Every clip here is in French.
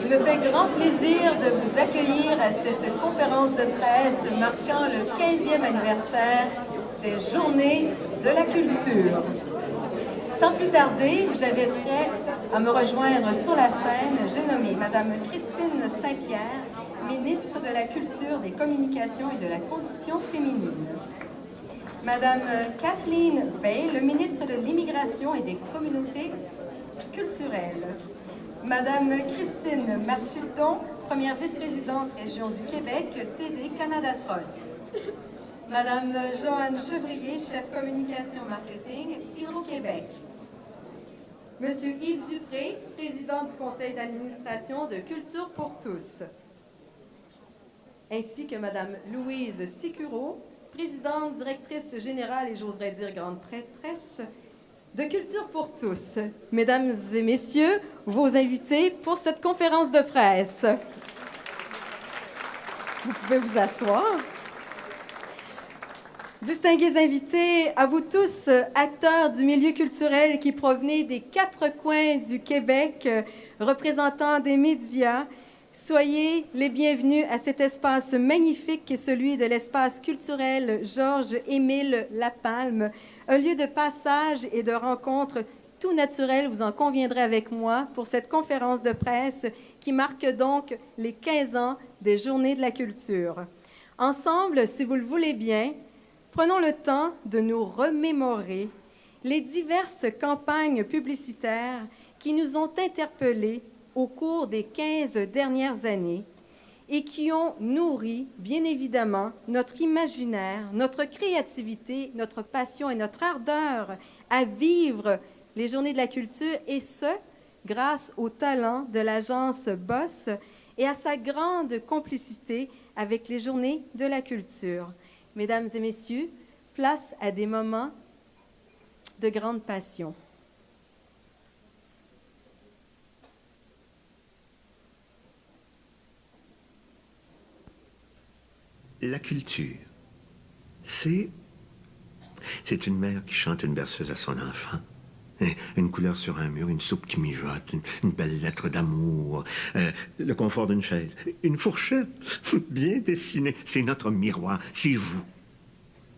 Il me fait grand plaisir de vous accueillir à cette conférence de presse marquant le 15e anniversaire des Journées de la culture. Sans plus tarder, j'inviterai à me rejoindre sur la scène, j'ai nommé Madame Christine Saint-Pierre, ministre de la Culture, des Communications et de la Condition féminine. Madame Kathleen Veil, le ministre de l'Immigration et des Communautés culturelles. Madame Christine Marchildon, première vice-présidente région du Québec, TD Canada Trust. Madame Joanne Chevrier, chef communication marketing, Hydro-Québec. Monsieur Yves Dupré, président du conseil d'administration de Culture pour tous. Ainsi que Madame Louise Sicuro, présidente, directrice générale et j'oserais dire grande prêtresse de Culture pour tous. Mesdames et messieurs, vos invités pour cette conférence de presse. Vous pouvez vous asseoir. Distingués invités, à vous tous, acteurs du milieu culturel qui provenaient des quatre coins du Québec, représentants des médias, soyez les bienvenus à cet espace magnifique qui est celui de l'espace culturel Georges-Émile Lapalme, un lieu de passage et de rencontre tout naturel, vous en conviendrez avec moi, pour cette conférence de presse qui marque donc les 15 ans des Journées de la culture. Ensemble, si vous le voulez bien, prenons le temps de nous remémorer les diverses campagnes publicitaires qui nous ont interpellés au cours des 15 dernières années et qui ont nourri, bien évidemment, notre imaginaire, notre créativité, notre passion et notre ardeur à vivre les Journées de la culture, et ce, grâce au talent de l'agence BOSS et à sa grande complicité avec les Journées de la culture. Mesdames et messieurs, place à des moments de grande passion. La culture, c'est une mère qui chante une berceuse à son enfant. Une couleur sur un mur, une soupe qui mijote, une belle lettre d'amour, le confort d'une chaise, une fourchette bien dessinée. C'est notre miroir, c'est vous.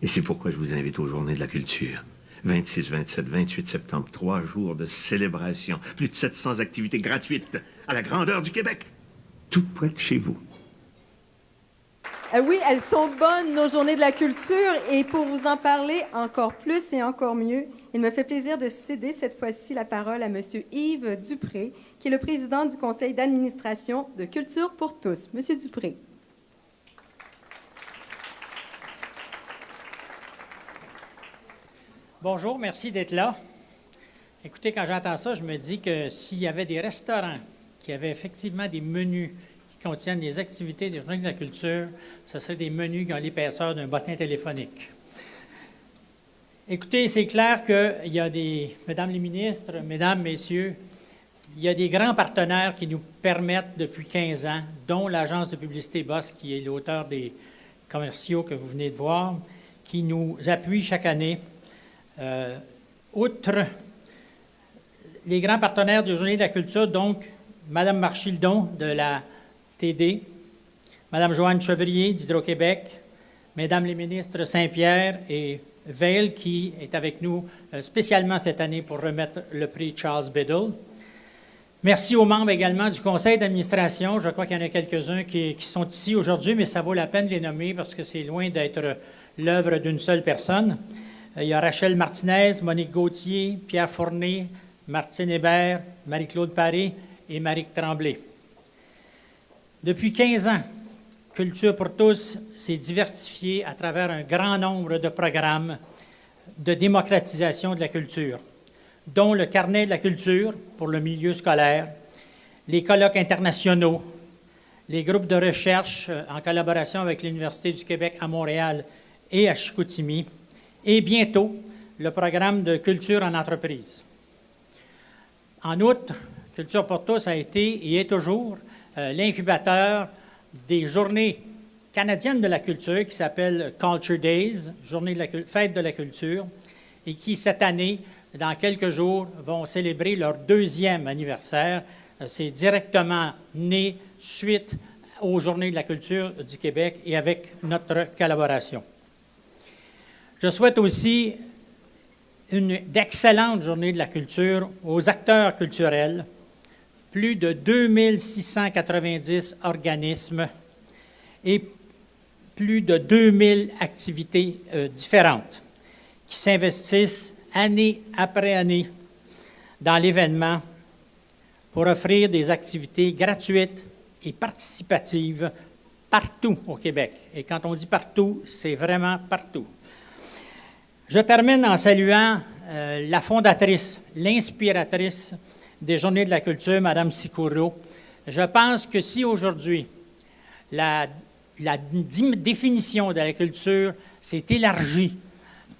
Et c'est pourquoi je vous invite aux Journées de la culture. 26, 27, 28 septembre, 3 jours de célébration, plus de 700 activités gratuites à la grandeur du Québec, tout près de chez vous. Oui, elles sont bonnes, nos Journées de la culture, et pour vous en parler encore plus et encore mieux, il me fait plaisir de céder cette fois-ci la parole à M. Yves Dupré, qui est le président du conseil d'administration de Culture pour tous. M. Dupré. Bonjour, merci d'être là. Écoutez, quand j'entends ça, je me dis que s'il y avait des restaurants qui avaient effectivement des menus qui contiennent des activités des Journées de la culture, ce serait des menus qui ont l'épaisseur d'un bottin téléphonique. Écoutez, c'est clair qu'il y a des, mesdames les ministres, mesdames, messieurs, il y a des grands partenaires qui nous permettent depuis 15 ans, dont l'agence de publicité BOSS, qui est l'auteur des commerciaux que vous venez de voir, qui nous appuie chaque année. Outre les grands partenaires des Journées de la culture, donc Mme Marchildon de la TD, Mme Joanne Chevrier d'Hydro-Québec, Mesdames les ministres Saint-Pierre et Veil, qui est avec nous spécialement cette année pour remettre le prix Charles Biddle. Merci aux membres également du conseil d'administration. Je crois qu'il y en a quelques-uns qui sont ici aujourd'hui, mais ça vaut la peine de les nommer parce que c'est loin d'être l'œuvre d'une seule personne. Il y a Rachel Martinez, Monique Gauthier, Pierre Fournier, Martine Hébert, Marie-Claude Paré et Marie Tremblay. Depuis 15 ans, Culture pour tous s'est diversifiée à travers un grand nombre de programmes de démocratisation de la culture, dont le Carnet de la culture pour le milieu scolaire, les colloques internationaux, les groupes de recherche en collaboration avec l'Université du Québec à Montréal et à Chicoutimi, et bientôt le programme de culture en entreprise. En outre, Culture pour tous a été et est toujours l'incubateur des journées canadiennes de la culture qui s'appelle Culture Days, Fête de la culture, et qui, cette année, dans quelques jours, vont célébrer leur 2e anniversaire. c'est directement né suite aux Journées de la culture du Québec et avec notre collaboration. Je souhaite aussi d'excellentes Journées de la culture aux acteurs culturels, plus de 2690 organismes et plus de 2000 activités différentes qui s'investissent année après année dans l'événement pour offrir des activités gratuites et participatives partout au Québec. Et quand on dit partout, c'est vraiment partout. Je termine en saluant la fondatrice, l'inspiratrice des Journées de la culture, Mme Sikuro. Je pense que si aujourd'hui la définition de la culture s'est élargie,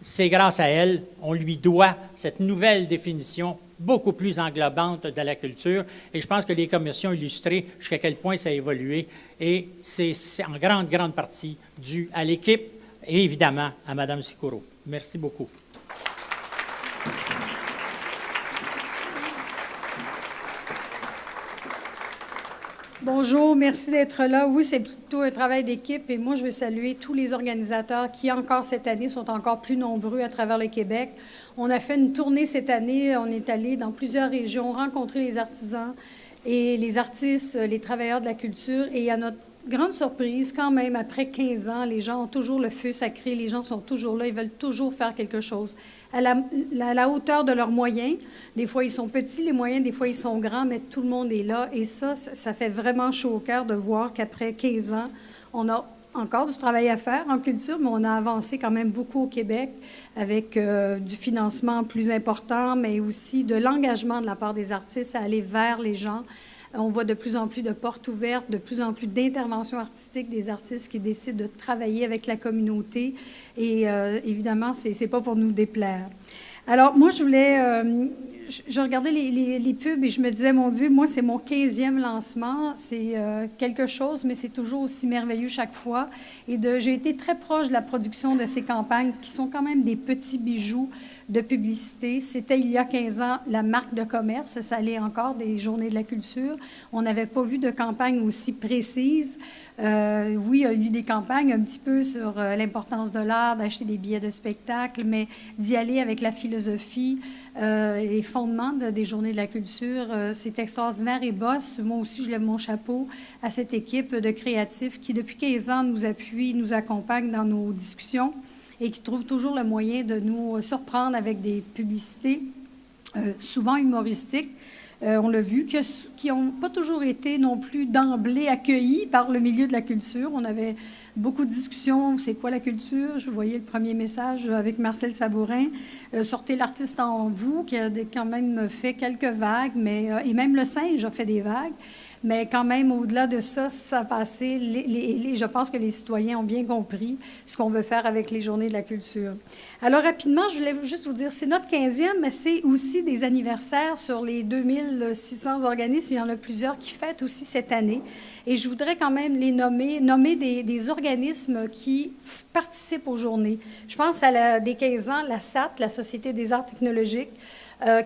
c'est grâce à elle, on lui doit cette nouvelle définition beaucoup plus englobante de la culture. Et je pense que les commissions illustrées jusqu'à quel point ça a évolué. Et c'est en grande partie dû à l'équipe et évidemment à Mme Sikuro. Merci beaucoup. Bonjour, merci d'être là. Oui, c'est plutôt un travail d'équipe et moi, je veux saluer tous les organisateurs qui, encore cette année, sont encore plus nombreux à travers le Québec. On a fait une tournée cette année. On est allé dans plusieurs régions rencontrer les artisans et les artistes, les travailleurs de la culture. Et à notre grande surprise, quand même, après 15 ans, les gens ont toujours le feu sacré. Les gens sont toujours là. Ils veulent toujours faire quelque chose à la hauteur de leurs moyens. Des fois, ils sont petits, les moyens, des fois, ils sont grands, mais tout le monde est là. Et ça fait vraiment chaud au cœur de voir qu'après 15 ans, on a encore du travail à faire en culture, mais on a avancé quand même beaucoup au Québec avec du financement plus important, mais aussi de l'engagement de la part des artistes à aller vers les gens. On voit de plus en plus de portes ouvertes, de plus en plus d'interventions artistiques des artistes qui décident de travailler avec la communauté. Et évidemment, c'est pas pour nous déplaire. Alors, moi, je voulais... je regardais les pubs et je me disais, mon Dieu, moi, c'est mon 15e lancement. C'est quelque chose, mais c'est toujours aussi merveilleux chaque fois. Et j'ai été très proche de la production de ces campagnes qui sont quand même des petits bijoux de publicité. C'était il y a 15 ans la marque de commerce. Ça allait encore des Journées de la culture. On n'avait pas vu de campagne aussi précise. Oui, il y a eu des campagnes un petit peu sur l'importance de l'art, d'acheter des billets de spectacle, mais d'y aller avec la philosophie, les fondements des Journées de la culture, c'est extraordinaire. Et Boss, moi aussi, je lève mon chapeau à cette équipe de créatifs qui, depuis 15 ans, nous appuie, nous accompagne dans nos discussions et qui trouve toujours le moyen de nous surprendre avec des publicités, souvent humoristiques, on l'a vu, qui n'ont pas toujours été non plus d'emblée accueillis par le milieu de la culture. On avait beaucoup de discussions, c'est quoi la culture? Je voyais le premier message avec Marcel Sabourin. Sortez l'artiste en vous, qui a quand même fait quelques vagues, et même le singe a fait des vagues. Mais quand même, au-delà de ça, ça a passé. Je pense que les citoyens ont bien compris ce qu'on veut faire avec les Journées de la culture. Alors, rapidement, je voulais juste vous dire, c'est notre 15e, mais c'est aussi des anniversaires sur les 2600 organismes. Il y en a plusieurs qui fêtent aussi cette année. Et je voudrais quand même les nommer des organismes qui participent aux Journées. Je pense à des 15 ans, la SAT, la Société des arts technologiques,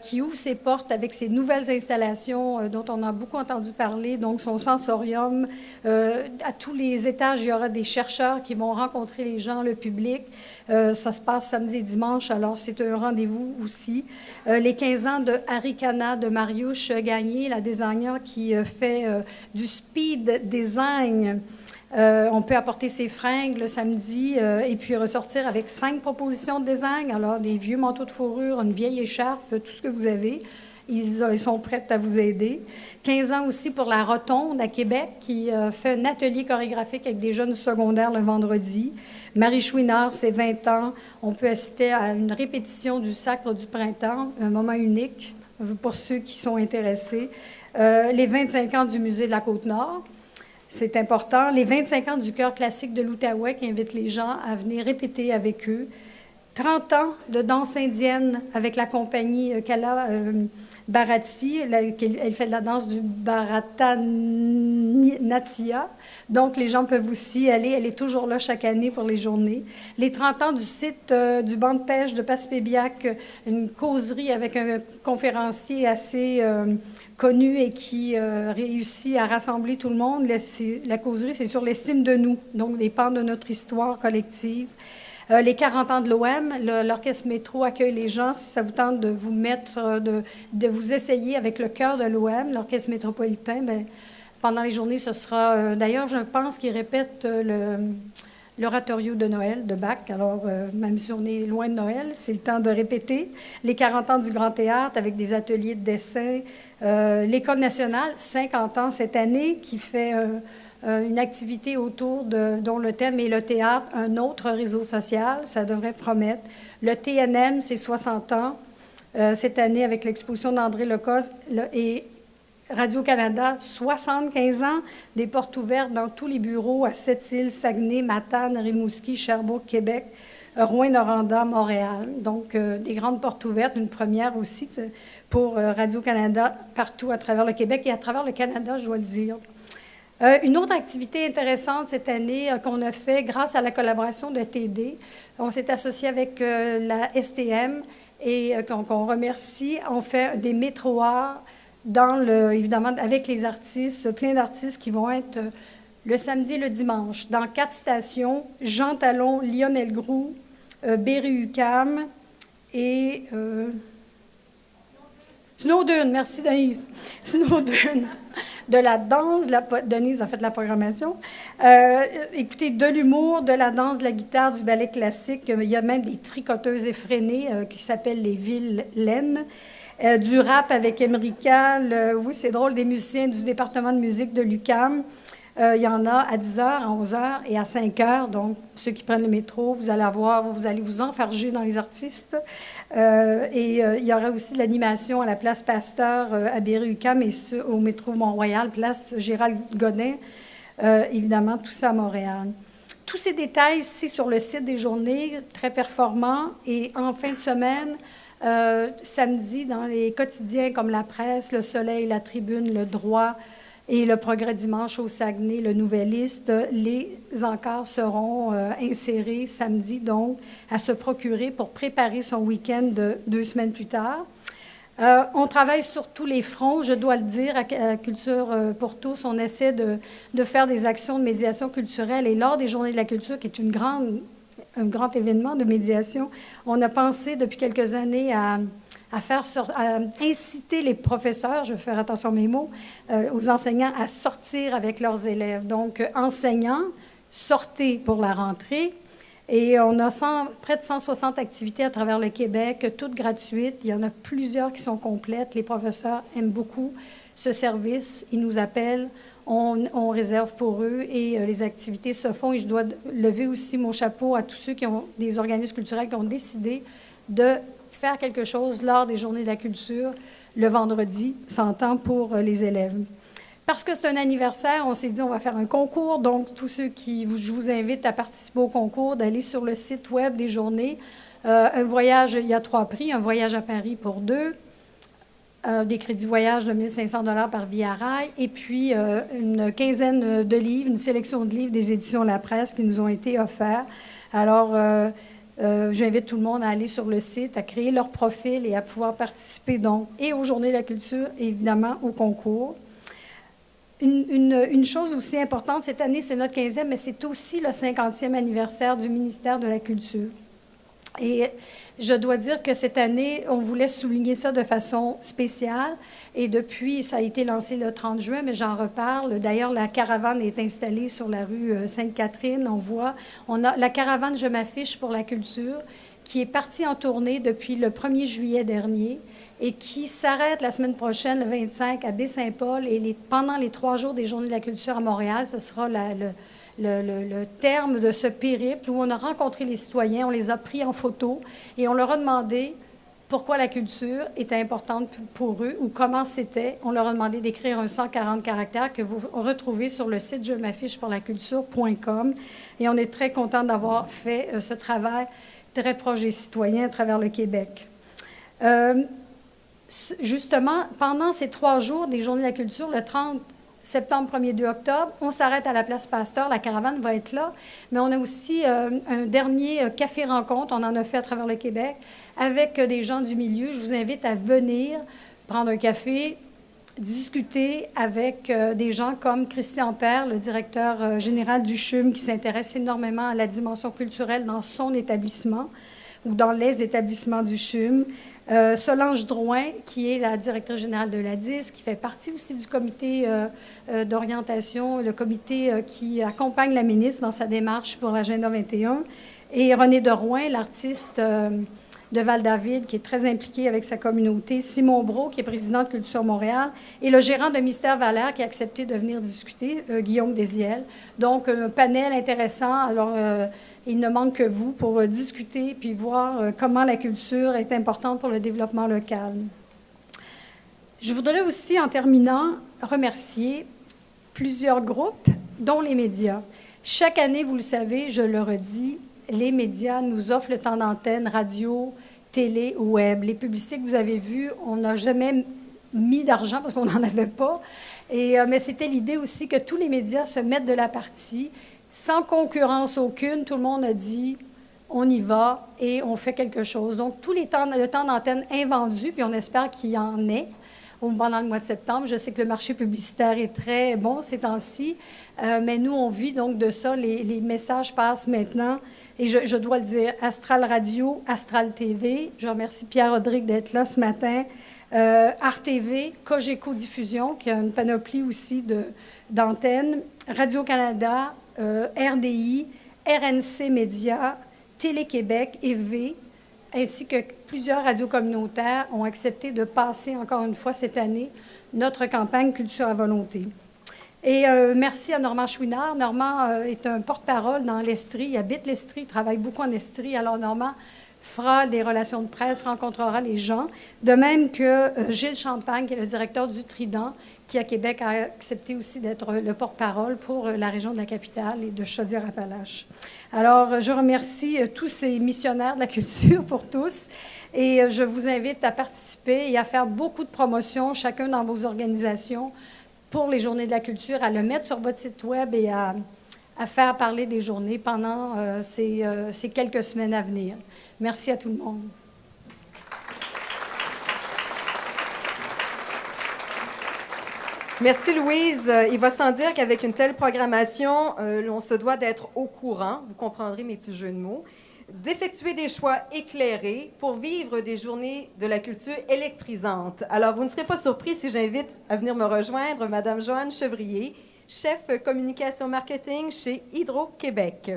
qui ouvre ses portes avec ses nouvelles installations dont on a beaucoup entendu parler, donc son sensorium. À tous les étages, il y aura des chercheurs qui vont rencontrer les gens, le public. Ça se passe samedi et dimanche, alors c'est un rendez-vous aussi. Les 15 ans de Arikana, de Mariusz Gagné, la designer qui fait du speed design. On peut apporter ses fringues le samedi et puis ressortir avec 5 propositions de design. Alors, des vieux manteaux de fourrure, une vieille écharpe, tout ce que vous avez. Ils sont prêts à vous aider. 15 ans aussi pour la Rotonde à Québec qui fait un atelier chorégraphique avec des jeunes secondaires le vendredi. Marie Chouinard, c'est 20 ans. On peut assister à une répétition du Sacre du Printemps, un moment unique pour ceux qui sont intéressés. Les 25 ans du Musée de la Côte-Nord. C'est important. Les 25 ans du Chœur classique de l'Outaouais qui invite les gens à venir répéter avec eux. 30 ans de danse indienne avec la compagnie Kala Bharati. Elle fait de la danse du Bharatanatyam. Donc, les gens peuvent aussi aller. Elle est toujours là chaque année pour les journées. Les 30 ans du site du banc de pêche de Passepébiac, une causerie avec un conférencier assez connu et qui réussit à rassembler tout le monde. La causerie, c'est sur l'estime de nous, donc des pans de notre histoire collective. Les 40 ans de l'OM, l'Orchestre Métro accueille les gens. Si ça vous tente de vous mettre, de vous essayer avec le cœur de l'OM, l'Orchestre métropolitain, bien, pendant les journées, ce sera... D'ailleurs, je pense qu'ils répètent l'oratorio de Noël de Bach. Alors, même si on est loin de Noël, c'est le temps de répéter. Les 40 ans du Grand Théâtre avec des ateliers de dessin. L'École nationale, 50 ans cette année, qui fait une activité autour dont le thème est le théâtre, un autre réseau social. Ça devrait promettre. Le TNM, c'est 60 ans cette année avec l'exposition d'André Lecoz et Radio-Canada, 75 ans, des portes ouvertes dans tous les bureaux à Sept-Îles, Saguenay, Matane, Rimouski, Sherbrooke, Québec, Rouyn-Noranda, Montréal. Donc, des grandes portes ouvertes, une première aussi pour Radio-Canada partout à travers le Québec et à travers le Canada, je dois le dire. Une autre activité intéressante cette année qu'on a fait grâce à la collaboration de TD, on s'est associé avec la STM et qu'on remercie. On fait des métroires évidemment, avec les artistes, plein d'artistes qui vont être le samedi et le dimanche, dans 4 stations, Jean Talon, Lionel Groux, Berry-UQAM et Snowdon, merci Denise, Snowdon, de la danse, Denise a fait la programmation, écoutez, de l'humour, de la danse, de la guitare, du ballet classique, il y a même des tricoteuses effrénées qui s'appellent les Villes-Laines. Du rap avec Emrika, oui, c'est drôle, des musiciens du département de musique de l'UQAM. Il y en a à 10h, à 11h et à 5h. Donc, ceux qui prennent le métro, vous allez vous enfarger dans les artistes. Il y aura aussi de l'animation à la place Pasteur à Berry-UQAM et au métro Mont-Royal, place Gérald Godin. Évidemment, tout ça à Montréal. Tous ces détails, c'est sur le site des journées, très performants. Et en fin de semaine, samedi, dans les quotidiens comme La Presse, Le Soleil, La Tribune, Le Droit et Le Progrès dimanche au Saguenay, Le Nouvelliste, les encarts seront insérés samedi, donc, à se procurer pour préparer son week-end de 2 semaines plus tard. On travaille sur tous les fronts, je dois le dire, à Culture pour tous. On essaie de faire des actions de médiation culturelle et lors des Journées de la culture, qui est un grand événement de médiation, on a pensé depuis quelques années à inciter les professeurs, je vais faire attention à mes mots, aux enseignants à sortir avec leurs élèves. Donc, enseignants, sortez pour la rentrée. Et on a près de 160 activités à travers le Québec, toutes gratuites. Il y en a plusieurs qui sont complètes. Les professeurs aiment beaucoup ce service. Ils nous appellent. On réserve pour eux et les activités se font. Et je dois lever aussi mon chapeau à tous ceux qui ont des organismes culturels qui ont décidé de faire quelque chose lors des Journées de la culture le vendredi, s'entend pour les élèves. Parce que c'est un anniversaire, on s'est dit on va faire un concours. Donc, tous ceux je vous invite à participer au concours, d'aller sur le site web des Journées. Un voyage, il y a 3 prix. Un voyage à Paris pour 2. Des crédits voyage de 1 500 $ par Via Rail, et puis une quinzaine de livres, une sélection de livres des éditions La Presse qui nous ont été offerts. Alors, j'invite tout le monde à aller sur le site, à créer leur profil et à pouvoir participer donc et aux Journées de la culture et évidemment au concours. Une chose aussi importante, cette année, c'est notre 15e, mais c'est aussi le 50e anniversaire du ministère de la Culture. Et je dois dire que cette année, on voulait souligner ça de façon spéciale. Et depuis, ça a été lancé le 30 juin, mais j'en reparle. D'ailleurs, la caravane est installée sur la rue Sainte-Catherine. On a la caravane Je m'affiche pour la culture qui est partie en tournée depuis le 1er juillet dernier et qui s'arrête la semaine prochaine, le 25, à Baie-Saint-Paul. Et pendant les 3 jours des Journées de la culture à Montréal, ce sera le terme de ce périple où on a rencontré les citoyens, on les a pris en photo et on leur a demandé pourquoi la culture était importante pour eux ou comment c'était. On leur a demandé d'écrire un 140 caractères que vous retrouvez sur le site je m'affiche pour la culture.com. Et on est très content d'avoir fait ce travail très proche des citoyens à travers le Québec. Justement, pendant ces 3 jours des Journées de la culture, le 30 septembre, 1er, 2 octobre, on s'arrête à la place Pasteur, la caravane va être là, mais on a aussi un dernier café-rencontre, on en a fait à travers le Québec, avec des gens du milieu. Je vous invite à venir prendre un café, discuter avec des gens comme Christian Père, le directeur général du CHUM, qui s'intéresse énormément à la dimension culturelle dans son établissement ou dans les établissements du CHUM. Solange Drouin, qui est la directrice générale de l'ADIS, qui fait partie aussi du comité d'orientation, le comité qui accompagne la ministre dans sa démarche pour l'Agenda 21, et René Derouin, l'artiste de Val-David, qui est très impliqué avec sa communauté, Simon Brault, qui est président de Culture Montréal, et le gérant de Mystère Valère, qui a accepté de venir discuter, Guillaume Desiel. Donc, un panel intéressant. Alors, il ne manque que vous pour discuter puis voir comment la culture est importante pour le développement local. Je voudrais aussi, en terminant, remercier plusieurs groupes, dont les médias. Chaque année, vous le savez, je le redis, les médias nous offrent le temps d'antenne, radio, télé, web. Les publicités que vous avez vues, on n'a jamais mis d'argent parce qu'on n'en avait pas. Mais c'était l'idée aussi que tous les médias se mettent de la partie. Sans concurrence aucune, tout le monde a dit on y va et on fait quelque chose. Donc, le temps d'antenne est vendu, puis on espère qu'il y en ait pendant le mois de septembre. Je sais que le marché publicitaire est très bon ces temps-ci, mais nous, on vit donc de ça. Les messages passent maintenant. Et je dois le dire, Astral Radio, Astral TV, je remercie Pierre-Rodrigue d'être là ce matin, Art TV, Cogeco Diffusion, qui a une panoplie aussi d'antennes, Radio-Canada, RDI, RNC Média, Télé-Québec et V, ainsi que plusieurs radios communautaires ont accepté de passer encore une fois cette année notre campagne Culture à volonté. Et merci à Normand Chouinard. Normand est un porte-parole dans l'Estrie. Il habite l'Estrie, il travaille beaucoup en Estrie. Alors, Normand fera des relations de presse, rencontrera les gens. De même que Gilles Champagne, qui est le directeur du Trident, qui à Québec a accepté aussi d'être le porte-parole pour la région de la capitale et de Chaudière-Appalaches. Alors, je remercie tous ces missionnaires de la culture pour tous. Et je vous invite à participer et à faire beaucoup de promotions, chacun dans vos organisations, pour les Journées de la culture, à le mettre sur votre site web et à faire parler des journées pendant ces quelques semaines à venir. Merci à tout le monde. Merci, Louise. Il va sans dire qu'avec une telle programmation, on se doit d'être au courant, vous comprendrez mes petits jeux de mots, d'effectuer des choix éclairés pour vivre des journées de la culture électrisantes. Alors, vous ne serez pas surpris si j'invite à venir me rejoindre Mme Joanne Chevrier, chef communication marketing chez Hydro-Québec.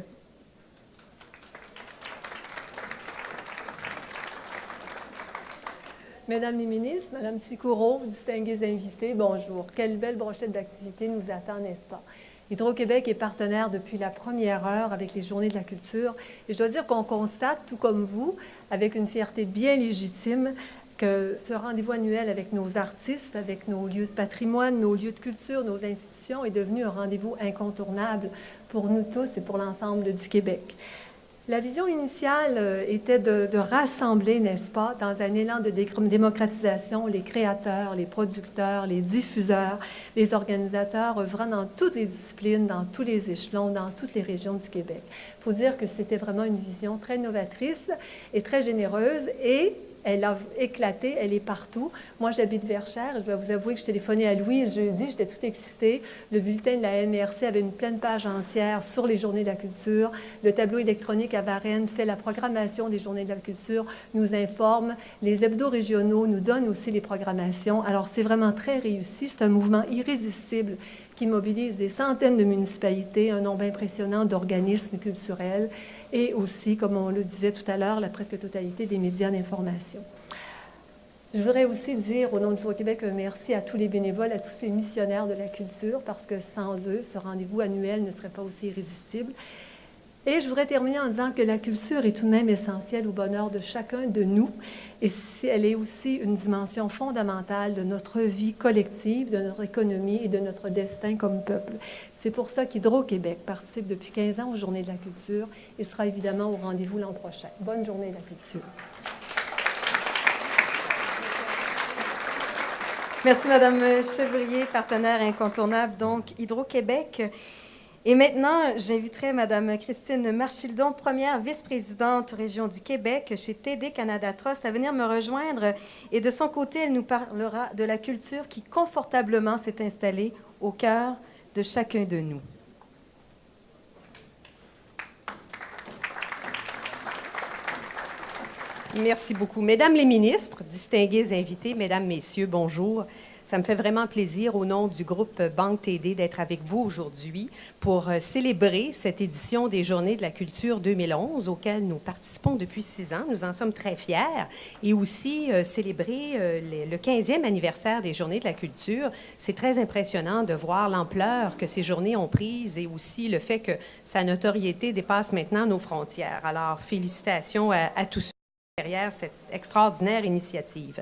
Mesdames les ministres, Madame Sikouro, distingués invités, bonjour. Quelle belle brochette d'activités nous attend, n'est-ce pas? Hydro-Québec est partenaire depuis la première heure avec les Journées de la culture. Et je dois dire qu'on constate, tout comme vous, avec une fierté bien légitime, que ce rendez-vous annuel avec nos artistes, avec nos lieux de patrimoine, nos lieux de culture, nos institutions, est devenu un rendez-vous incontournable pour nous tous et pour l'ensemble du Québec. La vision initiale était de rassembler, n'est-ce pas, dans un élan de démocratisation, les créateurs, les producteurs, les diffuseurs, les organisateurs œuvrant dans toutes les disciplines, dans tous les échelons, dans toutes les régions du Québec. Il faut dire que c'était vraiment une vision très novatrice et très généreuse et elle a éclaté, elle est partout. Moi, j'habite Verchères. Je dois vous avouer que je téléphonais à Louise jeudi, j'étais toute excitée. Le bulletin de la MRC avait une pleine page entière sur les Journées de la culture. Le tableau électronique à Varennes fait la programmation des Journées de la culture, nous informe. Les hebdos régionaux nous donnent aussi les programmations. Alors, c'est vraiment très réussi. C'est un mouvement irrésistible qui mobilise des centaines de municipalités, un nombre impressionnant d'organismes culturels et aussi, comme on le disait tout à l'heure, la presque totalité des médias d'information. Je voudrais aussi dire, au nom du Hydro-Québec, un merci à tous les bénévoles, à tous ces missionnaires de la culture, parce que sans eux, ce rendez-vous annuel ne serait pas aussi irrésistible. Et je voudrais terminer en disant que la culture est tout de même essentielle au bonheur de chacun de nous. Et elle est aussi une dimension fondamentale de notre vie collective, de notre économie et de notre destin comme peuple. C'est pour ça qu'Hydro-Québec participe depuis 15 ans aux Journées de la culture et sera évidemment au rendez-vous l'an prochain. Bonne Journée de la culture. Merci, Madame Chevrier, partenaire incontournable, donc Hydro-Québec. Et maintenant, j'inviterai Madame Christine Marchildon, première vice-présidente région du Québec chez TD Canada Trust, à venir me rejoindre. Et de son côté, elle nous parlera de la culture qui confortablement s'est installée au cœur de chacun de nous. Merci beaucoup. Mesdames les ministres, distingués invités, Mesdames, Messieurs, bonjour. Ça me fait vraiment plaisir, au nom du groupe Banque TD, d'être avec vous aujourd'hui pour célébrer cette édition des Journées de la culture 2011, auxquelles nous participons depuis 6 ans. Nous en sommes très fiers. Et aussi célébrer le 15e anniversaire des Journées de la culture. C'est très impressionnant de voir l'ampleur que ces journées ont prise et aussi le fait que sa notoriété dépasse maintenant nos frontières. Alors, félicitations à tous ceux derrière cette extraordinaire initiative.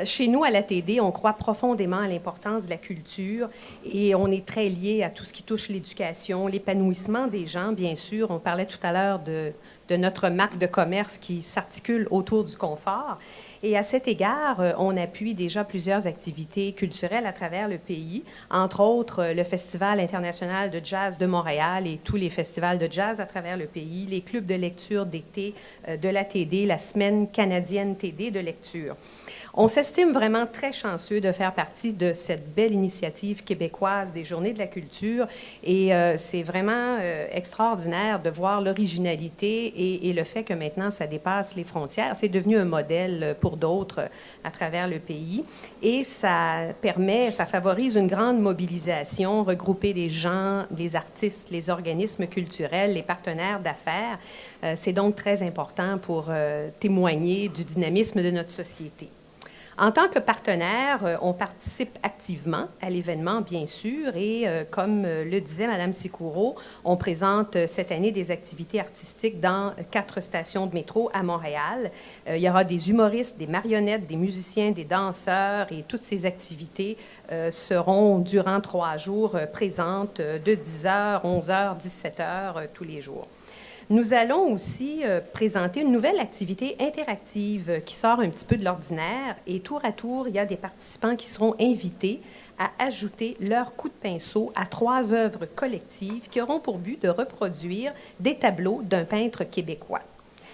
Chez nous, à la TD, on croit profondément à l'importance de la culture et on est très lié à tout ce qui touche l'éducation, l'épanouissement des gens, bien sûr. On parlait tout à l'heure de notre marque de commerce qui s'articule autour du confort. Et à cet égard, on appuie déjà plusieurs activités culturelles à travers le pays, entre autres le Festival international de jazz de Montréal et tous les festivals de jazz à travers le pays, les clubs de lecture d'été de la TD, la Semaine canadienne TD de lecture. On s'estime vraiment très chanceux de faire partie de cette belle initiative québécoise des Journées de la culture et c'est vraiment extraordinaire de voir l'originalité et le fait que maintenant ça dépasse les frontières. C'est devenu un modèle pour d'autres à travers le pays et ça favorise une grande mobilisation, regrouper des gens, les artistes, les organismes culturels, les partenaires d'affaires. C'est donc très important pour témoigner du dynamisme de notre société. En tant que partenaire, on participe activement à l'événement, bien sûr, et comme le disait Mme Sikouro, on présente cette année des activités artistiques dans 4 stations de métro à Montréal. Il y aura des humoristes, des marionnettes, des musiciens, des danseurs, et toutes ces activités seront durant 3 jours présentes de 10h, 11h, 17h tous les jours. Nous allons aussi présenter une nouvelle activité interactive qui sort un petit peu de l'ordinaire et tour à tour, il y a des participants qui seront invités à ajouter leur coup de pinceau à 3 œuvres collectives qui auront pour but de reproduire des tableaux d'un peintre québécois.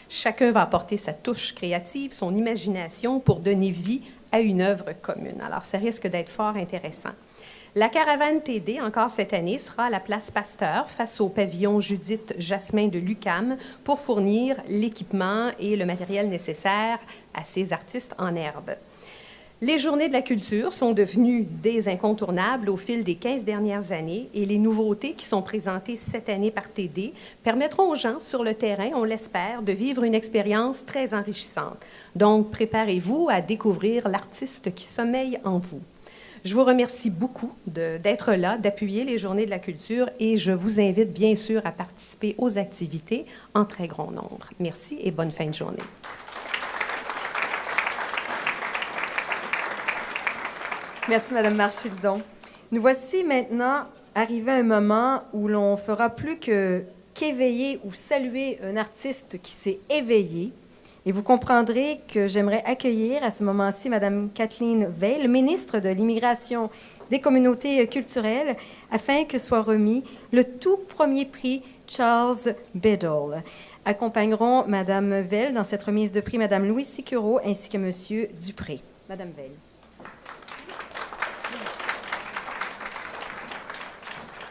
Chacun va apporter sa touche créative, son imagination pour donner vie à une œuvre commune. Alors, ça risque d'être fort intéressant. La caravane TD, encore cette année, sera à la place Pasteur, face au pavillon Judith Jasmin de l'UQAM, pour fournir l'équipement et le matériel nécessaire à ces artistes en herbe. Les Journées de la culture sont devenues des incontournables au fil des 15 dernières années et les nouveautés qui sont présentées cette année par TD permettront aux gens sur le terrain, on l'espère, de vivre une expérience très enrichissante. Donc, préparez-vous à découvrir l'artiste qui sommeille en vous. Je vous remercie beaucoup d'être là, d'appuyer les Journées de la culture et je vous invite bien sûr à participer aux activités en très grand nombre. Merci et bonne fin de journée. Merci, Madame Marchildon. Nous voici maintenant arrivés à un moment où l'on fera plus qu'éveiller ou saluer un artiste qui s'est éveillé. Et vous comprendrez que j'aimerais accueillir à ce moment-ci Mme Kathleen Veil, ministre de l'Immigration, des communautés culturelles, afin que soit remis le tout premier prix Charles Biddle. Accompagneront Mme Veil dans cette remise de prix Mme Louise Sikouro ainsi que M. Dupré. Mme Veil.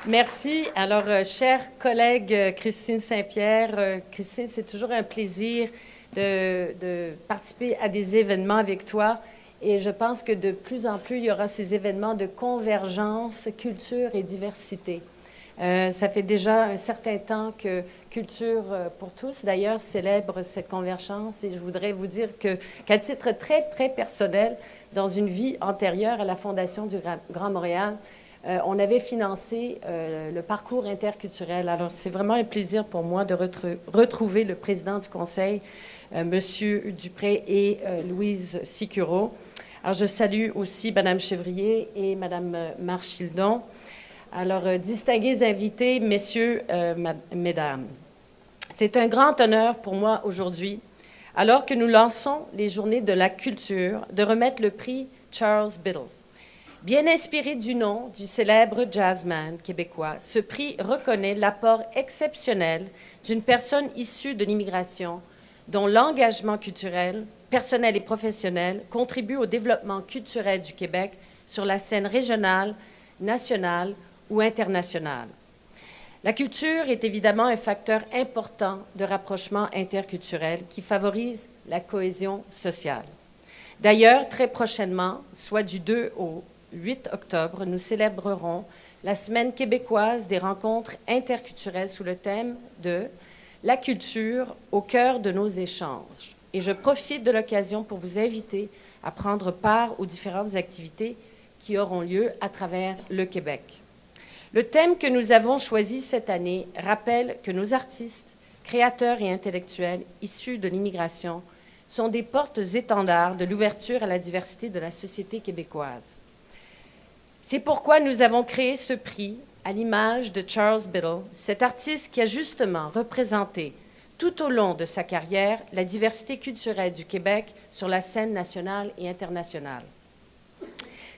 Merci. Alors, chère collègue Christine Saint-Pierre, Christine, c'est toujours un plaisir de participer à des événements avec toi. Et je pense que de plus en plus, il y aura ces événements de convergence, culture et diversité. Ça fait déjà un certain temps que Culture pour tous, d'ailleurs, célèbre cette convergence. Et je voudrais vous dire qu'à titre très, très personnel, dans une vie antérieure à la Fondation du Grand Montréal, on avait financé le parcours interculturel. Alors, c'est vraiment un plaisir pour moi de retrouver le président du conseil, M. Dupré et Louise Sicuro. Alors, je salue aussi Mme Chevrier et Mme Marchildon. Alors, distingués invités, messieurs, mesdames, c'est un grand honneur pour moi aujourd'hui, alors que nous lançons les Journées de la culture, de remettre le prix Charles Biddle. Bien inspiré du nom du célèbre jazzman québécois, ce prix reconnaît l'apport exceptionnel d'une personne issue de l'immigration dont l'engagement culturel, personnel et professionnel contribue au développement culturel du Québec sur la scène régionale, nationale ou internationale. La culture est évidemment un facteur important de rapprochement interculturel qui favorise la cohésion sociale. D'ailleurs, très prochainement, soit du 2 au 8 octobre, nous célébrerons la Semaine québécoise des rencontres interculturelles sous le thème de « La culture au cœur de nos échanges ». Et je profite de l'occasion pour vous inviter à prendre part aux différentes activités qui auront lieu à travers le Québec. Le thème que nous avons choisi cette année rappelle que nos artistes, créateurs et intellectuels issus de l'immigration sont des portes-étendards de l'ouverture à la diversité de la société québécoise. C'est pourquoi nous avons créé ce prix à l'image de Charles Biddle, cet artiste qui a justement représenté tout au long de sa carrière la diversité culturelle du Québec sur la scène nationale et internationale.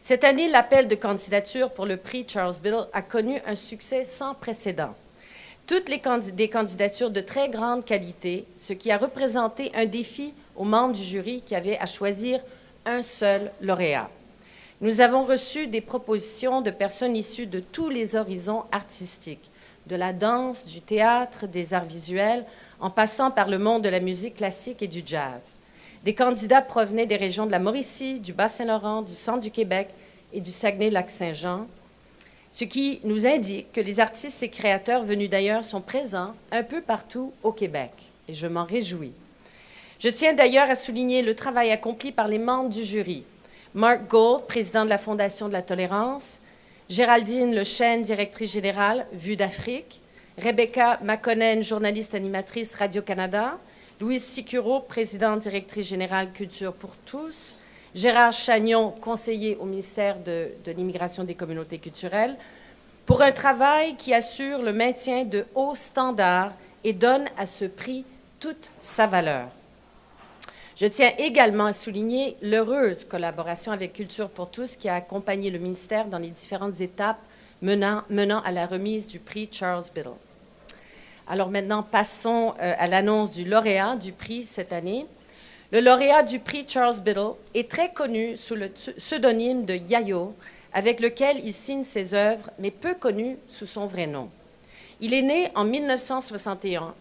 Cette année, l'appel de candidature pour le prix Charles Biddle a connu un succès sans précédent. Toutes des candidatures de très grande qualité, ce qui a représenté un défi aux membres du jury qui avaient à choisir un seul lauréat. Nous avons reçu des propositions de personnes issues de tous les horizons artistiques, de la danse, du théâtre, des arts visuels, en passant par le monde de la musique classique et du jazz. Des candidats provenaient des régions de la Mauricie, du Bas-Saint-Laurent, du centre du Québec et du Saguenay-Lac-Saint-Jean, ce qui nous indique que les artistes et créateurs venus d'ailleurs sont présents un peu partout au Québec, et je m'en réjouis. Je tiens d'ailleurs à souligner le travail accompli par les membres du jury. Mark Gold, président de la Fondation de la tolérance, Géraldine Lechêne, directrice générale, Vue d'Afrique, Rebecca McConnell, journaliste animatrice Radio-Canada, Louise Sicuro, présidente directrice générale Culture pour tous, Gérard Chagnon, conseiller au ministère de l'Immigration des communautés culturelles, pour un travail qui assure le maintien de hauts standards et donne à ce prix toute sa valeur. Je tiens également à souligner l'heureuse collaboration avec Culture pour tous qui a accompagné le ministère dans les différentes étapes menant à la remise du prix Charles Biddle. Alors maintenant, passons à l'annonce du lauréat du prix cette année. Le lauréat du prix Charles Biddle est très connu sous le pseudonyme de Yayo, avec lequel il signe ses œuvres, mais peu connu sous son vrai nom. Il est né en 1961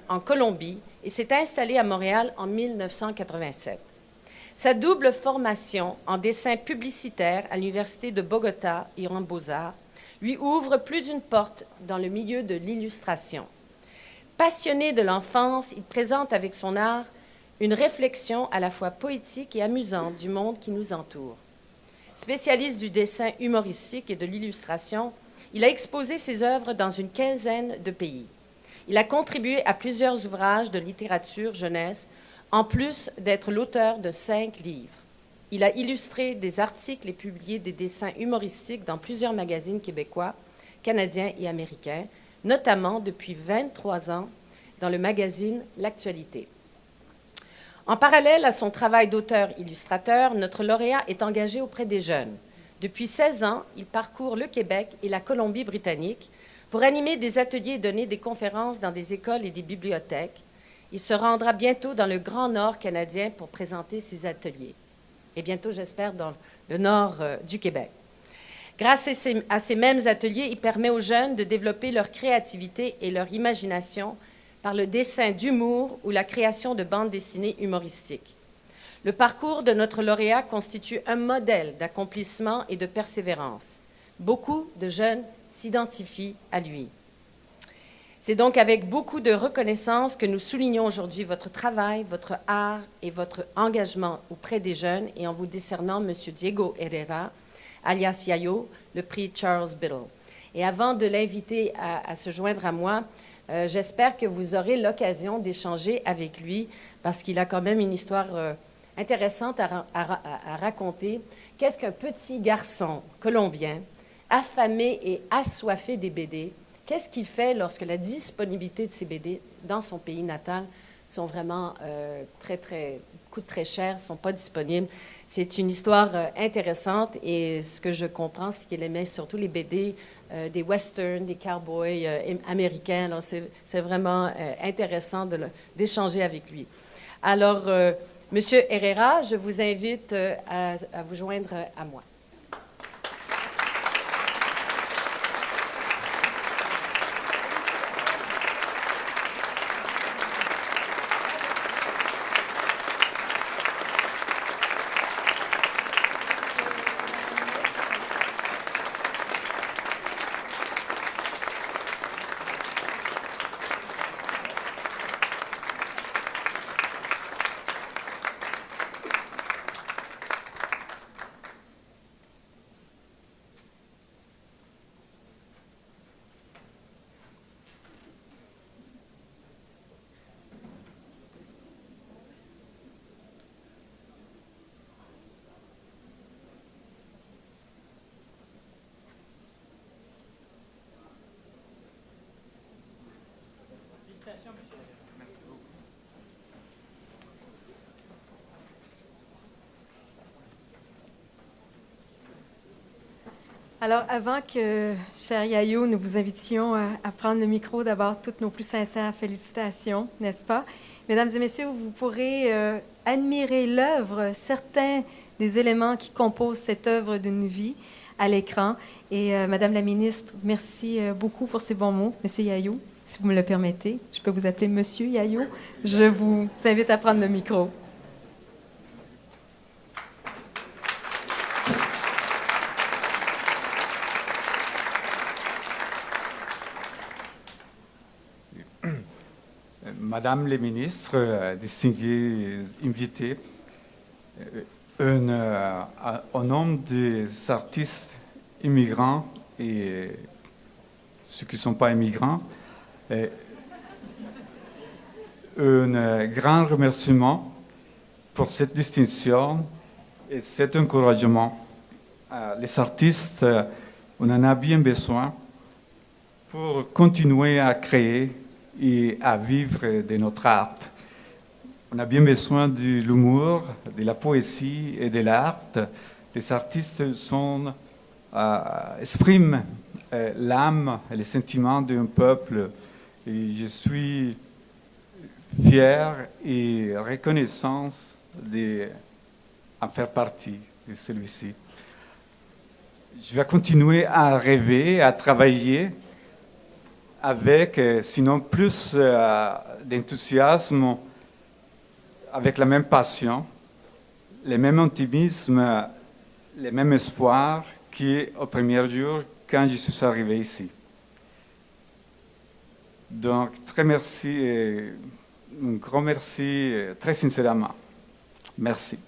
en Colombie et s'est installé à Montréal en 1987. Sa double formation en dessin publicitaire à l'Université de Bogota et en Beaux-Arts lui ouvre plus d'une porte dans le milieu de l'illustration. Passionné de l'enfance, il présente avec son art une réflexion à la fois poétique et amusante du monde qui nous entoure. Spécialiste du dessin humoristique et de l'illustration, il a exposé ses œuvres dans une quinzaine de pays. Il a contribué à plusieurs ouvrages de littérature jeunesse, en plus d'être l'auteur de 5 livres. Il a illustré des articles et publié des dessins humoristiques dans plusieurs magazines québécois, canadiens et américains, notamment depuis 23 ans dans le magazine L'Actualité. En parallèle à son travail d'auteur-illustrateur, notre lauréat est engagé auprès des jeunes. Depuis 16 ans, il parcourt le Québec et la Colombie-Britannique pour animer des ateliers et donner des conférences dans des écoles et des bibliothèques. Il se rendra bientôt dans le Grand Nord canadien pour présenter ses ateliers. Et bientôt, j'espère, dans le nord du Québec. Grâce à ces mêmes ateliers, il permet aux jeunes de développer leur créativité et leur imagination par le dessin d'humour ou la création de bandes dessinées humoristiques. Le parcours de notre lauréat constitue un modèle d'accomplissement et de persévérance. Beaucoup de jeunes s'identifient à lui. C'est donc avec beaucoup de reconnaissance que nous soulignons aujourd'hui votre travail, votre art et votre engagement auprès des jeunes et en vous décernant, M. Diego Herrera, alias Yayo, le prix Charles Biddle. Et avant de l'inviter à se joindre à moi, j'espère que vous aurez l'occasion d'échanger avec lui parce qu'il a quand même une histoire intéressante à raconter. Qu'est-ce qu'un petit garçon colombien, affamé et assoiffé des BD, qu'est-ce qu'il fait lorsque la disponibilité de ces BD dans son pays natal sont vraiment coûtent très cher, ne sont pas disponibles? C'est une histoire intéressante et ce que je comprends, c'est qu'il aimait surtout les BD des westerns, des cowboys américains. Alors, c'est vraiment intéressant d'échanger avec lui. Alors, Monsieur Herrera, je vous invite à vous joindre à moi. Alors, avant que, cher Yayo, nous vous invitions à prendre le micro, d'abord, toutes nos plus sincères félicitations, n'est-ce pas? Mesdames et messieurs, vous pourrez admirer l'œuvre, certains des éléments qui composent cette œuvre d'une vie à l'écran. Et Madame la ministre, merci beaucoup pour ces bons mots. Monsieur Yayo, si vous me le permettez, je peux vous appeler Monsieur Yayo. Je vous invite à prendre le micro. Madame les ministres, distingués invités, au nom des artistes immigrants et ceux qui ne sont pas immigrants, un grand remerciement pour cette distinction et cet encouragement. Les artistes, on en a bien besoin pour continuer à créer et à vivre de notre art. On a bien besoin de l'humour, de la poésie et de l'art. Les artistes expriment l'âme et les sentiments d'un peuple. Et je suis fier et reconnaissant d'en faire partie de celui-ci. Je vais continuer à rêver, à travailler avec, sinon plus d'enthousiasme, avec la même passion, le même optimisme, le même espoir qu'au premier jour quand je suis arrivé ici. Donc, très merci, un grand merci, très sincèrement. Merci.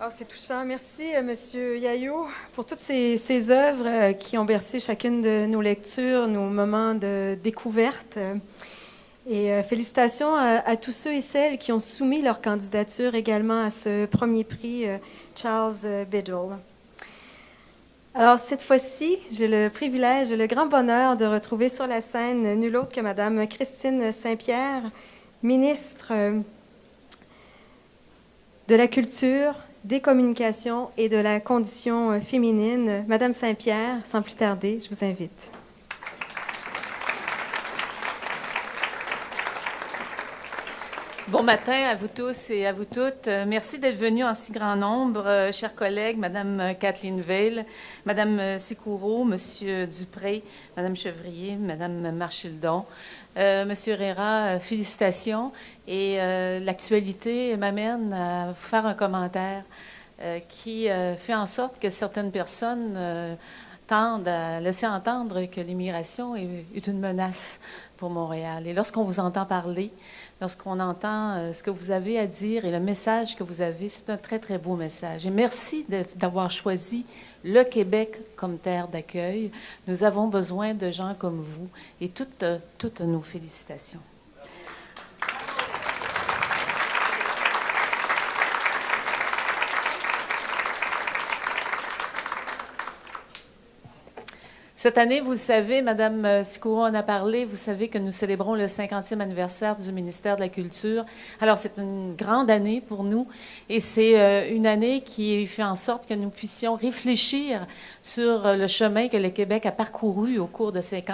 Oh, c'est touchant. Merci, Monsieur Yayo, pour toutes ces œuvres qui ont bercé chacune de nos lectures, nos moments de découverte. Et félicitations à tous ceux et celles qui ont soumis leur candidature également à ce premier prix Charles Biddle. Alors, cette fois-ci, j'ai le privilège et le grand bonheur de retrouver sur la scène nul autre que Madame Christine Saint-Pierre, ministre de la Culture, des communications et de la condition féminine. Madame Saint-Pierre, sans plus tarder, je vous invite. Bon matin à vous tous et à vous toutes. Merci d'être venus en si grand nombre, chers collègues, Madame Kathleen Veil, Madame Sikouro, Monsieur Dupré, Madame Chevrier, Madame Marchildon. Monsieur Herrera, félicitations. Et l'actualité m'amène à vous faire un commentaire qui fait en sorte que certaines personnes tendent à laisser entendre que l'immigration est une menace pour Montréal. Et lorsqu'on vous entend parler, lorsqu'on entend ce que vous avez à dire et le message que vous avez, c'est un très, très beau message. Et merci d'avoir choisi le Québec comme terre d'accueil. Nous avons besoin de gens comme vous et toutes nos félicitations. Cette année, vous le savez, Madame Sikouro en a parlé, vous savez que nous célébrons le 50e anniversaire du ministère de la Culture. Alors, c'est une grande année pour nous et c'est une année qui fait en sorte que nous puissions réfléchir sur le chemin que le Québec a parcouru au cours de ces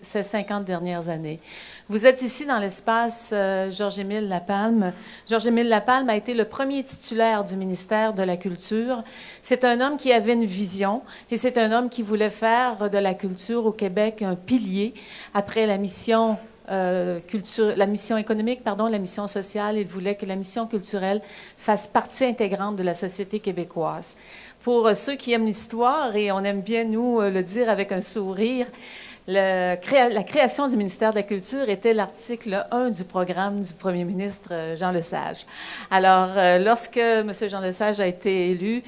50 dernières années. Vous êtes ici dans l'espace Georges-Émile Lapalme. Georges-Émile Lapalme a été le premier titulaire du ministère de la Culture. C'est un homme qui avait une vision et c'est un homme qui voulait faire de la culture au Québec un pilier après la mission la mission économique, la mission sociale. Il voulait que la mission culturelle fasse partie intégrante de la société québécoise. Pour ceux qui aiment l'histoire, et on aime bien nous le dire avec un sourire, la création du ministère de la Culture était l'article 1 du programme du premier ministre Jean Lesage. Alors, lorsque M. Jean Lesage a été élu,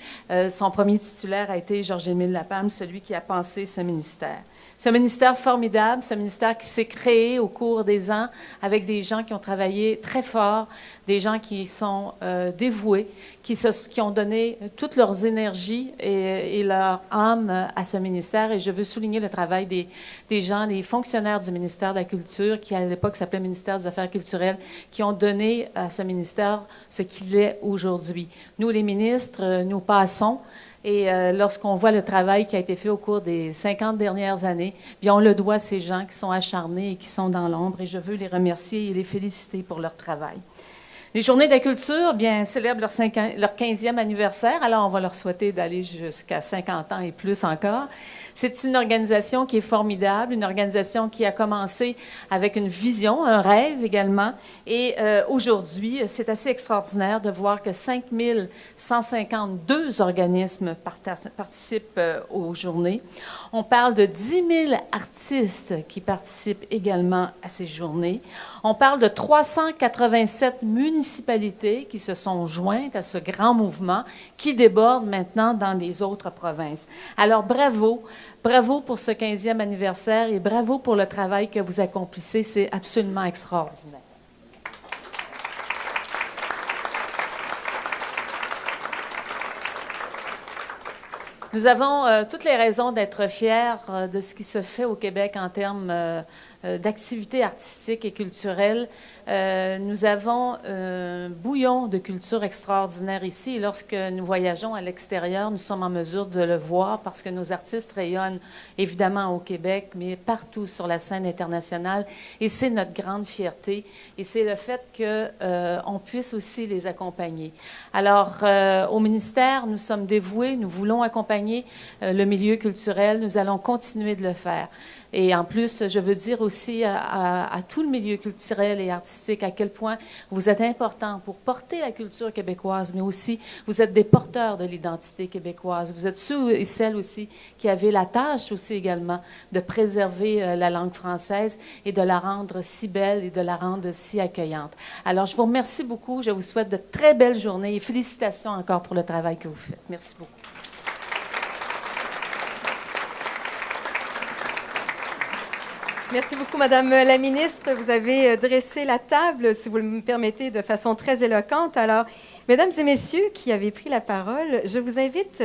son premier titulaire a été Georges-Émile Lapalme, celui qui a pensé ce ministère. C'est un ministère formidable, c'est un ministère qui s'est créé au cours des ans avec des gens qui ont travaillé très fort, des gens qui sont dévoués, qui ont donné toutes leurs énergies et leur âme à ce ministère. Et je veux souligner le travail des gens, des fonctionnaires du ministère de la Culture, qui à l'époque s'appelait ministère des Affaires culturelles, qui ont donné à ce ministère ce qu'il est aujourd'hui. Nous, les ministres, nous passons. Et lorsqu'on voit le travail qui a été fait au cours des 50 dernières années, bien, on le doit à ces gens qui sont acharnés et qui sont dans l'ombre. Et je veux les remercier et les féliciter pour leur travail. Les Journées de la Culture, bien, célèbrent leur 15e anniversaire. Alors, on va leur souhaiter d'aller jusqu'à 50 ans et plus encore. C'est une organisation qui est formidable, une organisation qui a commencé avec une vision, un rêve également. Et aujourd'hui, c'est assez extraordinaire de voir que 5152 organismes participent aux Journées. On parle de 10 000 artistes qui participent également à ces journées. On parle de 387 municipalités qui se sont jointes à ce grand mouvement qui déborde maintenant dans les autres provinces. Alors, bravo, bravo pour ce 15e anniversaire et bravo pour le travail que vous accomplissez. C'est absolument extraordinaire. Nous avons toutes les raisons d'être fiers de ce qui se fait au Québec en termes d'activités artistiques et culturelles. Nous avons un bouillon de culture extraordinaire ici. Et lorsque nous voyageons à l'extérieur, nous sommes en mesure de le voir parce que nos artistes rayonnent évidemment au Québec, mais partout sur la scène internationale. Et c'est notre grande fierté. Et c'est le fait qu'on puisse aussi les accompagner. Alors, au ministère, nous sommes dévoués, nous voulons accompagner le milieu culturel. Nous allons continuer de le faire. Et en plus, je veux dire aussi à tout le milieu culturel et artistique à quel point vous êtes importants pour porter la culture québécoise, mais aussi vous êtes des porteurs de l'identité québécoise. Vous êtes ceux et celles aussi qui avaient la tâche aussi également de préserver la langue française et de la rendre si belle et de la rendre si accueillante. Alors, je vous remercie beaucoup. Je vous souhaite de très belles journées et félicitations encore pour le travail que vous faites. Merci beaucoup. Merci beaucoup, Madame la ministre. Vous avez dressé la table, si vous me permettez, de façon très éloquente. Alors, mesdames et messieurs qui avez pris la parole, je vous invite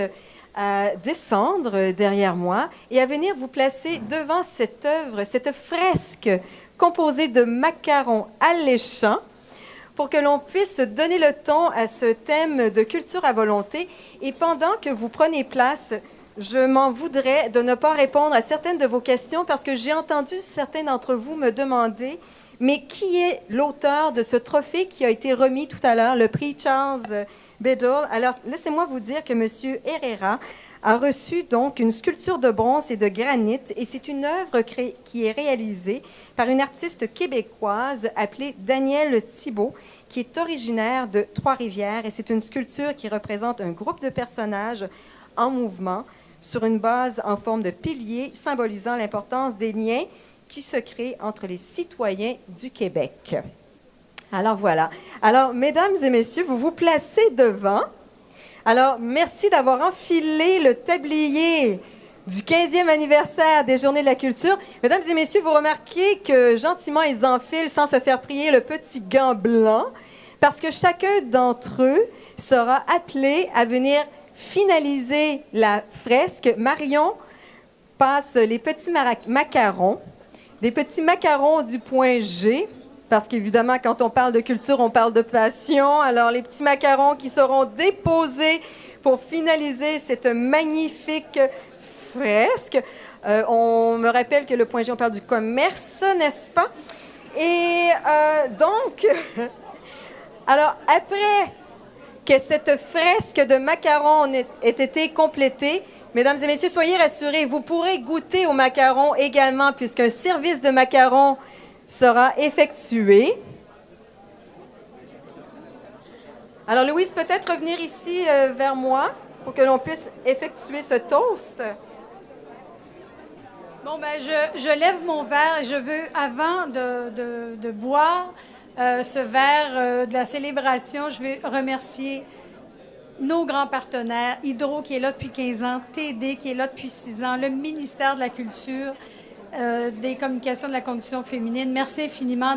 à descendre derrière moi et à venir vous placer devant cette œuvre, cette fresque composée de macarons alléchants pour que l'on puisse donner le ton à ce thème de culture à volonté. Et pendant que vous prenez place, je m'en voudrais de ne pas répondre à certaines de vos questions parce que j'ai entendu certains d'entre vous me demander « Mais qui est l'auteur de ce trophée qui a été remis tout à l'heure, le prix Charles Bedell? Alors, laissez-moi vous dire que M. Herrera a reçu donc une sculpture de bronze et de granit, et c'est une œuvre qui est réalisée par une artiste québécoise appelée Danielle Thibault, qui est originaire de Trois-Rivières, et c'est une sculpture qui représente un groupe de personnages en mouvement sur une base en forme de pilier, symbolisant l'importance des liens qui se créent entre les citoyens du Québec. Alors voilà. Alors, mesdames et messieurs, vous vous placez devant. Alors, merci d'avoir enfilé le tablier du 15e anniversaire des Journées de la culture. Mesdames et messieurs, vous remarquez que gentiment, ils enfilent sans se faire prier le petit gant blanc, parce que chacun d'entre eux sera appelé à venir finaliser la fresque. Marion passe les petits macarons, des petits macarons du point G, parce qu'évidemment, quand on parle de culture, on parle de passion. Alors, les petits macarons qui seront déposés pour finaliser cette magnifique fresque. On me rappelle que le point G, on parle du commerce, n'est-ce pas? Et donc, alors, après que cette fresque de macarons ait été complétée, mesdames et messieurs, soyez rassurés, vous pourrez goûter aux macarons également, puisqu'un service de macarons sera effectué. Alors, Louise, peut-être revenir ici vers moi pour que l'on puisse effectuer ce toast. Bon, ben, je lève mon verre et je veux, avant de boire ce verre de la célébration, je veux remercier nos grands partenaires, Hydro qui est là depuis 15 ans, TD qui est là depuis 6 ans, le ministère de la Culture, des communications de la condition féminine. Merci infiniment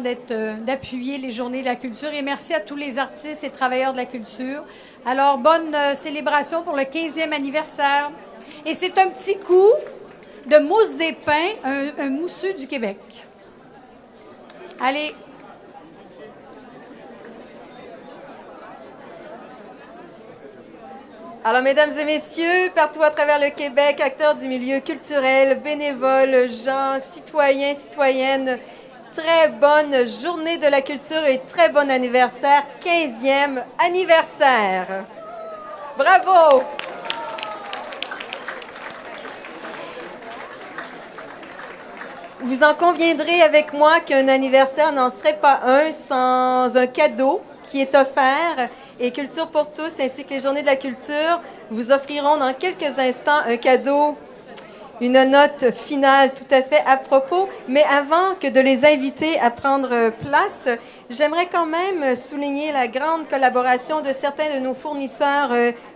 d'appuyer les Journées de la culture et merci à tous les artistes et travailleurs de la culture. Alors, bonne célébration pour le 15e anniversaire. Et c'est un petit coup de mousse des pins, un mousseux du Québec. Allez. Alors, mesdames et messieurs, partout à travers le Québec, acteurs du milieu culturel, bénévoles, gens, citoyens, citoyennes, très bonne journée de la culture et très bon anniversaire, 15e anniversaire. Bravo! Vous en conviendrez avec moi qu'un anniversaire n'en serait pas un sans un cadeau qui est offert. Et Culture pour tous, ainsi que les Journées de la culture, vous offriront dans quelques instants un cadeau, une note finale tout à fait à propos. Mais avant que de les inviter à prendre place, j'aimerais quand même souligner la grande collaboration de certains de nos fournisseurs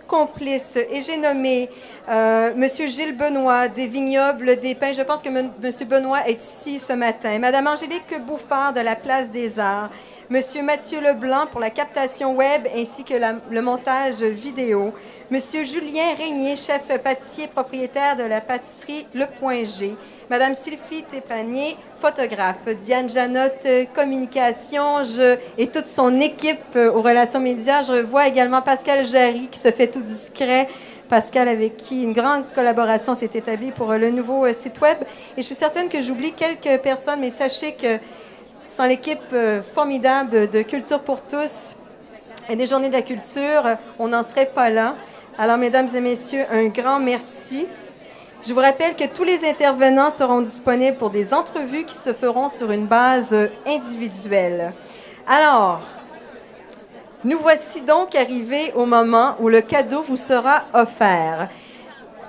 complices. Et j'ai nommé M. Gilles Benoît des Vignobles des Pins. Je pense que M. Benoît est ici ce matin. Mme Angélique Bouffard de la Place des Arts. M. Mathieu Leblanc pour la captation web ainsi que le montage vidéo. M. Julien Régnier, chef pâtissier propriétaire de la pâtisserie Le Point G. Mme Sylvie Tépanier, photographe. Diane Janotte, communication et toute son équipe aux relations médias. Je vois également Pascal Jarry qui se fait tout discret. Pascal, avec qui une grande collaboration s'est établie pour le nouveau site web. Et je suis certaine que j'oublie quelques personnes, mais sachez que sans l'équipe formidable de Culture pour tous et des Journées de la culture, on n'en serait pas là. Alors, mesdames et messieurs, un grand merci. Je vous rappelle que tous les intervenants seront disponibles pour des entrevues qui se feront sur une base individuelle. Alors, nous voici donc arrivés au moment où le cadeau vous sera offert.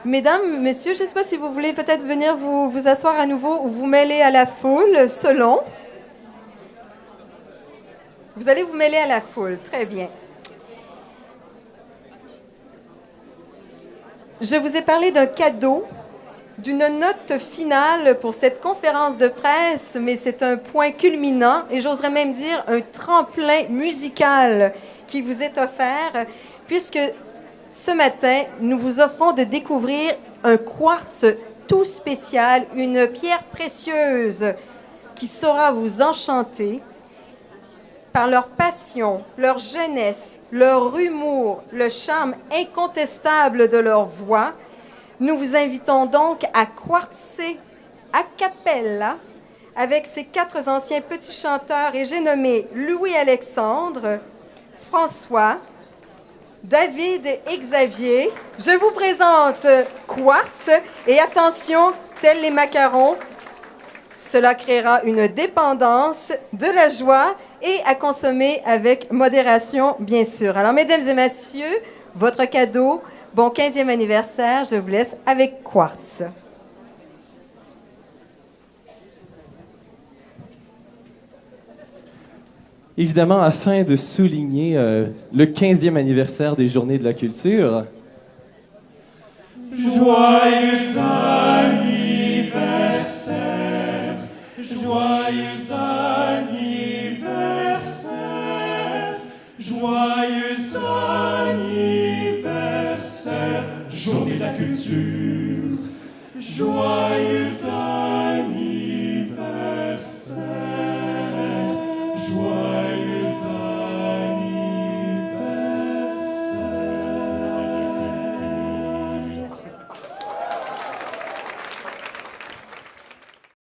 Mesdames, messieurs, je ne sais pas si vous voulez peut-être venir vous asseoir à nouveau ou vous mêler à la foule, selon. Vous allez vous mêler à la foule. Très bien. Je vous ai parlé d'un cadeau, d'une note finale pour cette conférence de presse, mais c'est un point culminant et j'oserais même dire un tremplin musical qui vous est offert, puisque ce matin, nous vous offrons de découvrir un quartz tout spécial, une pierre précieuse qui saura vous enchanter par leur passion, leur jeunesse, leur humour, le charme incontestable de leur voix. Nous vous invitons donc à quartzer a cappella avec ses 4 anciens petits chanteurs, et j'ai nommé Louis-Alexandre, François, David et Xavier. Je vous présente Quartz, et attention, tels les macarons, cela créera une dépendance, de la joie et à consommer avec modération, bien sûr. Alors, mesdames et messieurs, votre cadeau, bon 15e anniversaire, je vous laisse avec Quartz. Évidemment, afin de souligner le 15e anniversaire des Journées de la culture. Joyeux anniversaire, joyeux anniversaire, joyeux anniversaire, Journée de la culture, joyeux